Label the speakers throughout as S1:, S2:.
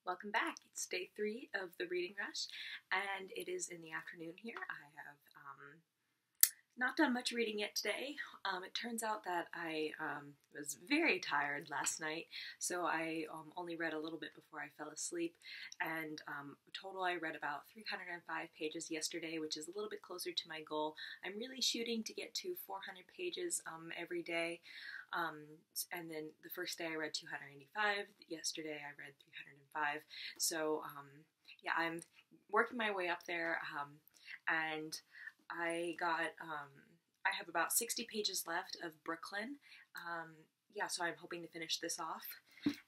S1: Welcome back. It's day 3 of the reading rush, and it is in the afternoon here. I have not done much reading yet today. It turns out that I was very tired last night, so I only read a little bit before I fell asleep, and total I read about 305 pages yesterday, which is a little bit closer to my goal. I'm really shooting to get to 400 pages every day. And then the first day I read 285, yesterday I read 305, so yeah, I'm working my way up there, and I have about 60 pages left of Brooklyn, yeah, so I'm hoping to finish this off,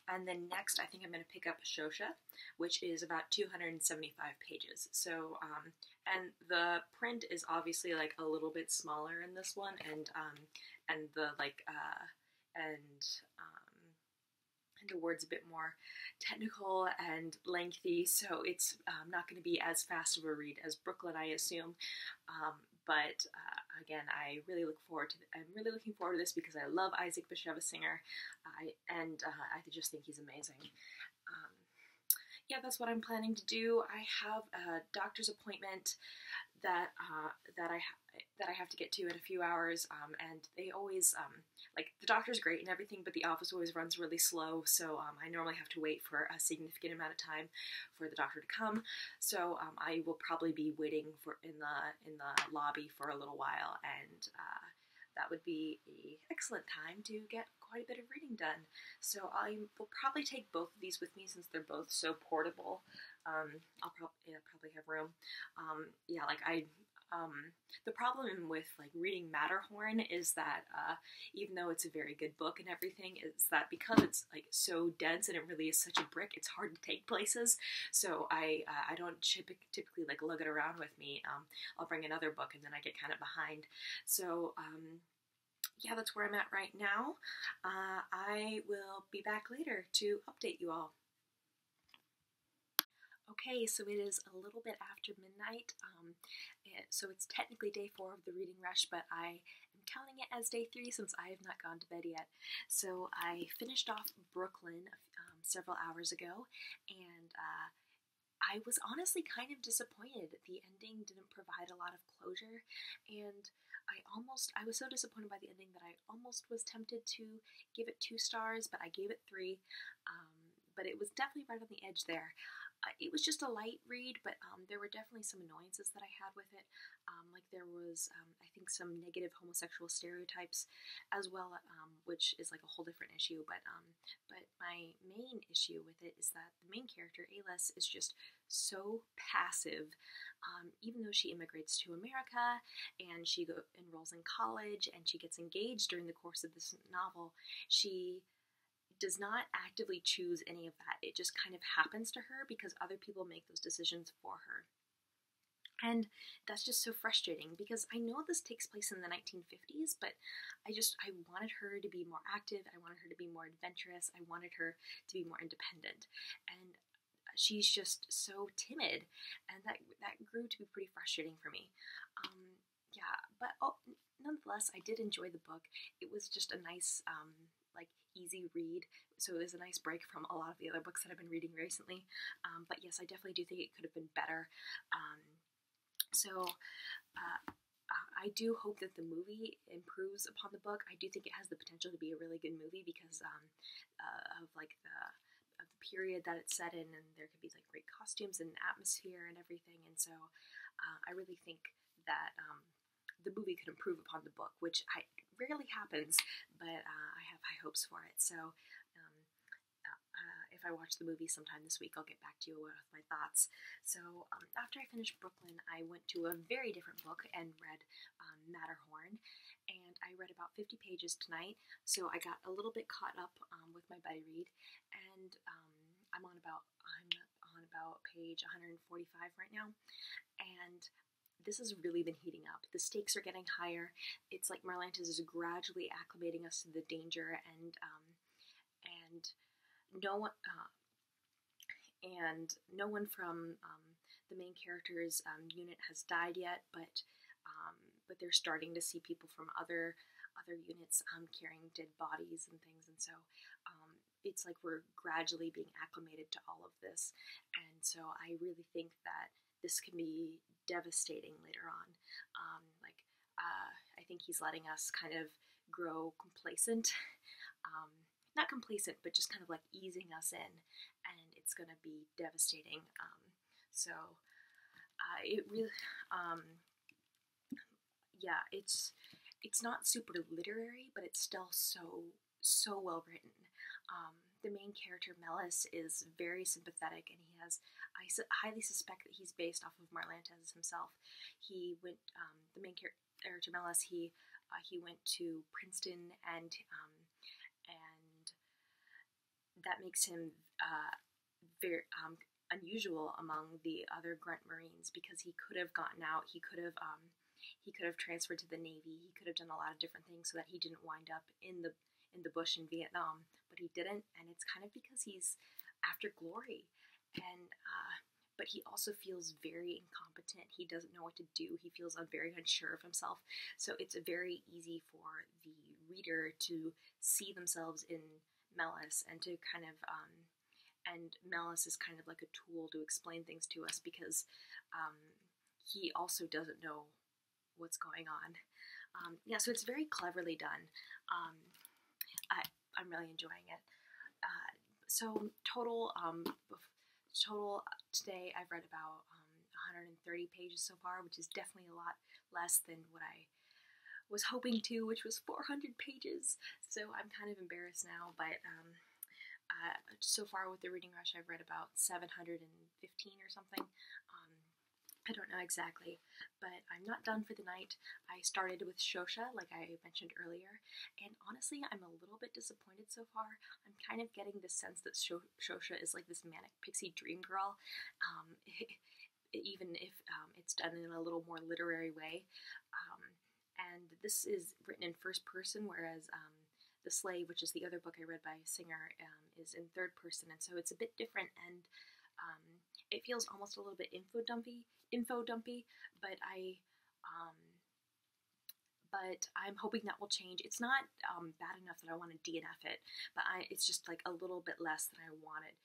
S1: and then next I think I'm going to pick up Shosha, which is about 275 pages, so, and the print is obviously like a little bit smaller in this one, and the the word's a bit more technical and lengthy, so it's not going to be as fast of a read as Brooklyn, I assume. But again, I'm really looking forward to this because I love Isaac Bashevis Singer, and I just think he's amazing. Yeah, that's what I'm planning to do. I have a doctor's appointment that I have to get to in a few hours, and they always, like, the doctor's great and everything, but the office always runs really slow, so I normally have to wait for a significant amount of time for the doctor to come, so I will probably be waiting in the lobby for a little while, and that would be an excellent time to get quite a bit of reading done. So I will probably take both of these with me since they're both so portable. I'll probably have room. Yeah, like the problem with like reading Matterhorn is that even though it's a very good book and everything, is that because it's like so dense and it really is such a brick, it's hard to take places. So I don't typically like lug it around with me. I'll bring another book and then I get kind of behind. So yeah, that's where I'm at right now. I will be back later to update you all. Okay, so it is a little bit after midnight, so it's technically day 4 of the reading rush, but I am counting it as day 3 since I have not gone to bed yet. So I finished off Brooklyn several hours ago, and I was honestly kind of disappointed. The ending didn't provide a lot of closure, and I was so disappointed by the ending that I almost was tempted to give it 2 stars, but I gave it 3, but it was definitely right on the edge there. It was just a light read, but there were definitely some annoyances that I had with it. Like there was, I think, some negative homosexual stereotypes as well, which is like a whole different issue. But my main issue with it is that the main character, Ales, is just so passive. Even though she immigrates to America and she enrolls in college and she gets engaged during the course of this novel, she does not actively choose any of that. It just kind of happens to her because other people make those decisions for her. And that's just so frustrating because I know this takes place in the 1950s, but I wanted her to be more active, I wanted her to be more adventurous, I wanted her to be more independent. And she's just so timid, and that grew to be pretty frustrating for me. Yeah, but nonetheless, I did enjoy the book. It was just a nice, like, easy read, so it was a nice break from a lot of the other books that I've been reading recently, but yes, I definitely do think it could have been better. I do hope that the movie improves upon the book. I do think it has the potential to be a really good movie because of like the period that it's set in, and there could be like great costumes and atmosphere and everything, and so I really think that the movie could improve upon the book, which rarely happens, but I have high hopes for it. So if I watch the movie sometime this week, I'll get back to you with my thoughts. So after I finished Brooklyn, I went to a very different book and read Matterhorn, and I read about 50 pages tonight, so I got a little bit caught up with my buddy read, and I'm on about page 145 right now, and this has really been heating up. The stakes are getting higher. It's like Marlantes is gradually acclimating us to the danger, and no one from the main character's unit has died yet, but they're starting to see people from other units carrying dead bodies and things, and so it's like we're gradually being acclimated to all of this. this, and so I really think that this can be devastating later on. I think he's letting us kind of grow complacent, not complacent, but just kind of like easing us in, and it's going to be devastating. It really, yeah, it's not super literary, but it's still so well written. The main character, Melis, is very sympathetic, and I highly suspect that he's based off of Marlantes himself. He went, the main character, Melis, he went to Princeton, and that makes him very unusual among the other grunt Marines, because he could have gotten out, he could have transferred to the Navy, he could have done a lot of different things so that he didn't wind up in the bush in Vietnam, but he didn't, and it's kind of because he's after glory, and but he also feels very incompetent. He doesn't know what to do. He feels very unsure of himself. So it's very easy for the reader to see themselves in Melis, and to kind of and Melis is kind of like a tool to explain things to us, because he also doesn't know what's going on. Yeah, so it's very cleverly done. I'm really enjoying it. So total today I've read about 130 pages so far, which is definitely a lot less than what I was hoping to, which was 400 pages. So I'm kind of embarrassed now, but so far with the reading rush, I've read about 715 or something. I don't know exactly, but I'm not done for the night. I started with Shosha, like I mentioned earlier, and honestly, I'm a little bit disappointed so far. I'm kind of getting the sense that Shosha is like this manic pixie dream girl, even if it's done in a little more literary way. And this is written in first person, whereas The Slave, which is the other book I read by Singer, is in third person, and so it's a bit different, and it feels almost a little bit info dumpy, but I'm hoping that will change. It's not bad enough that I want to DNF it, but it's just like a little bit less than I wanted.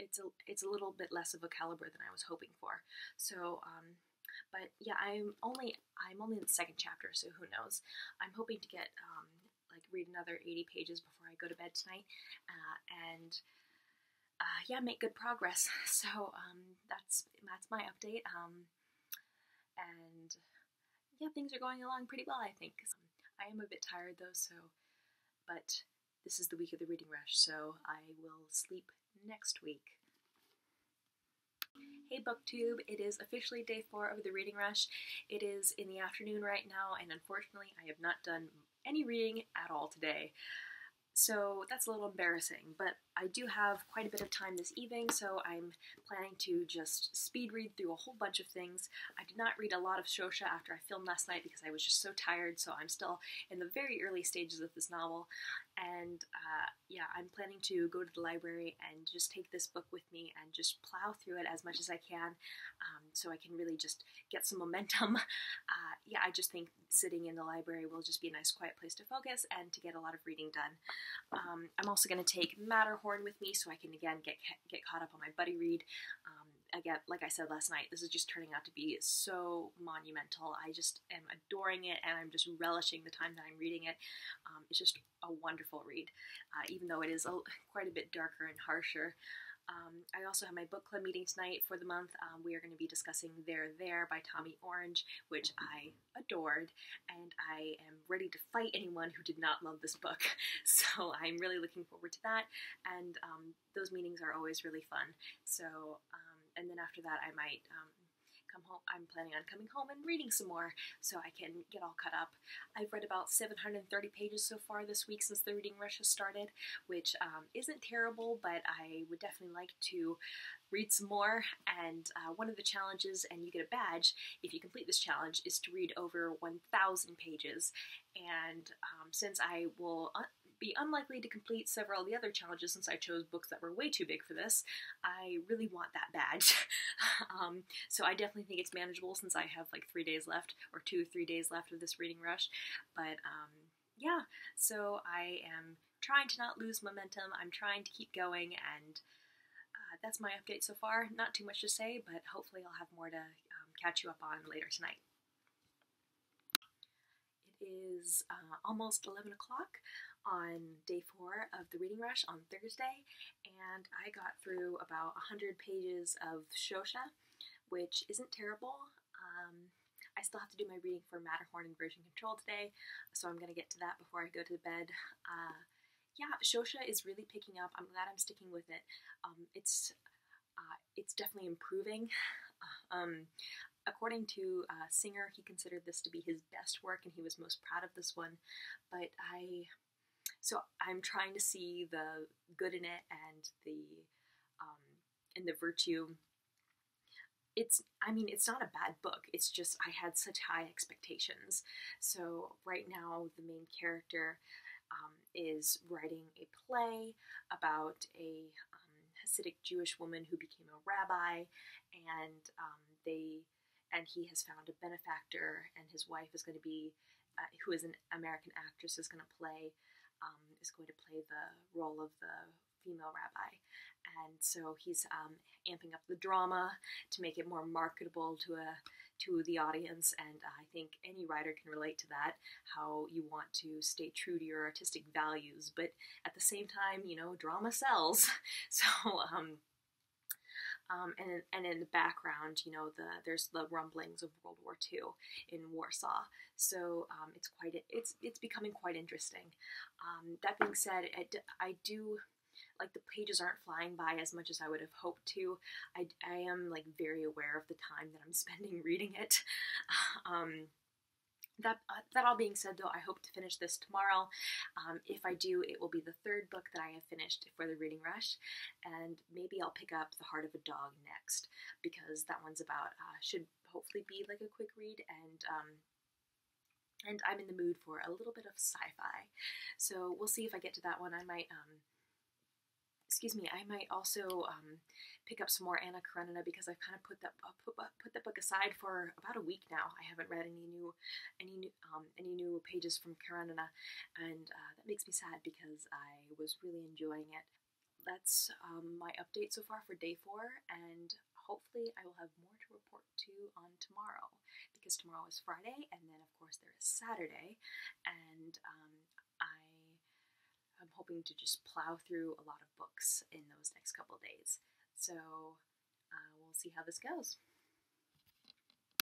S1: It's a little bit less of a caliber than I was hoping for. So, but yeah, I'm only in the second chapter, so who knows? I'm hoping to get read another 80 pages before I go to bed tonight, and yeah, make good progress. So that's my update. And yeah, things are going along pretty well, I think. I am a bit tired though, but this is the week of the reading rush, so I will sleep next week. Hey BookTube, it is officially day 4 of the reading rush. It is in the afternoon right now, and unfortunately I have not done any reading at all today. So that's a little embarrassing, but I do have quite a bit of time this evening, so I'm planning to just speed read through a whole bunch of things. I did not read a lot of Shosha after I filmed last night because I was just so tired, so I'm still in the very early stages of this novel. And yeah, I'm planning to go to the library and just take this book with me and just plow through it as much as I can, so I can really just get some momentum. Yeah, I just think sitting in the library will just be a nice quiet place to focus and to get a lot of reading done. I'm also going to take Matterhorn with me so I can again get caught up on my buddy read. Again, like I said last night, this is just turning out to be so monumental. I just am adoring it, and I'm just relishing the time that I'm reading it. It's just a wonderful read, even though it is quite a bit darker and harsher. I also have my book club meeting tonight for the month. We are going to be discussing There by Tommy Orange, which I adored, and I am ready to fight anyone who did not love this book. So I'm really looking forward to that, and those meetings are always really fun. So, and then after that I might come home. I'm planning on coming home and reading some more so I can get all caught up. I've read about 730 pages so far this week since the reading rush has started, which isn't terrible, but I would definitely like to read some more. And one of the challenges, and you get a badge if you complete this challenge, is to read over 1,000 pages. And since I will be unlikely to complete several of the other challenges since I chose books that were way too big for this, I really want that badge. So I definitely think it's manageable since I have like 3 days left, or 2 or 3 days left of this reading rush. But yeah, so I am trying to not lose momentum. I'm trying to keep going, and that's my update so far. Not too much to say, but hopefully I'll have more to catch you up on later tonight. It is almost 11 o'clock on day 4 of the reading rush on Thursday, and I got through about 100 pages of Shosha, which isn't terrible. I still have to do my reading for Matterhorn and version control today, so I'm going to get to that before I go to bed. Yeah, Shosha is really picking up. I'm glad I'm sticking with it. It's definitely improving. According to Singer, he considered this to be his best work, and he was most proud of this one. But I'm trying to see the good in it and the virtue. It's not a bad book. It's just I had such high expectations. So right now, the main character is writing a play about a Hasidic Jewish woman who became a rabbi, and he has found a benefactor, and his wife is going to be, who is an American actress, is going to play the role of the female rabbi. And so he's amping up the drama to make it more marketable to the audience, and I think any writer can relate to that, how you want to stay true to your artistic values, but at the same time, drama sells. So, and in the background, there's the rumblings of World War II in Warsaw. So it's becoming quite interesting. That being said, I do, like, the pages aren't flying by as much as I would have hoped to. I am, like, very aware of the time that I'm spending reading it. That all being said, though, I hope to finish this tomorrow. If I do, it will be the 3rd book that I have finished for the reading rush, and maybe I'll pick up The Heart of a Dog next, because that one's about, should hopefully be like a quick read, and I'm in the mood for a little bit of sci-fi. So we'll see if I get to that one. I might also pick up some more Anna Karenina, because I've kind of put that book aside for about a week now. I haven't read any new pages from Karenina, and that makes me sad because I was really enjoying it. That's my update so far for day 4, and hopefully I will have more to report to on tomorrow, because tomorrow is Friday, and then of course there is Saturday, and I'm hoping to just plow through a lot of books in those next couple days. So we'll see how this goes.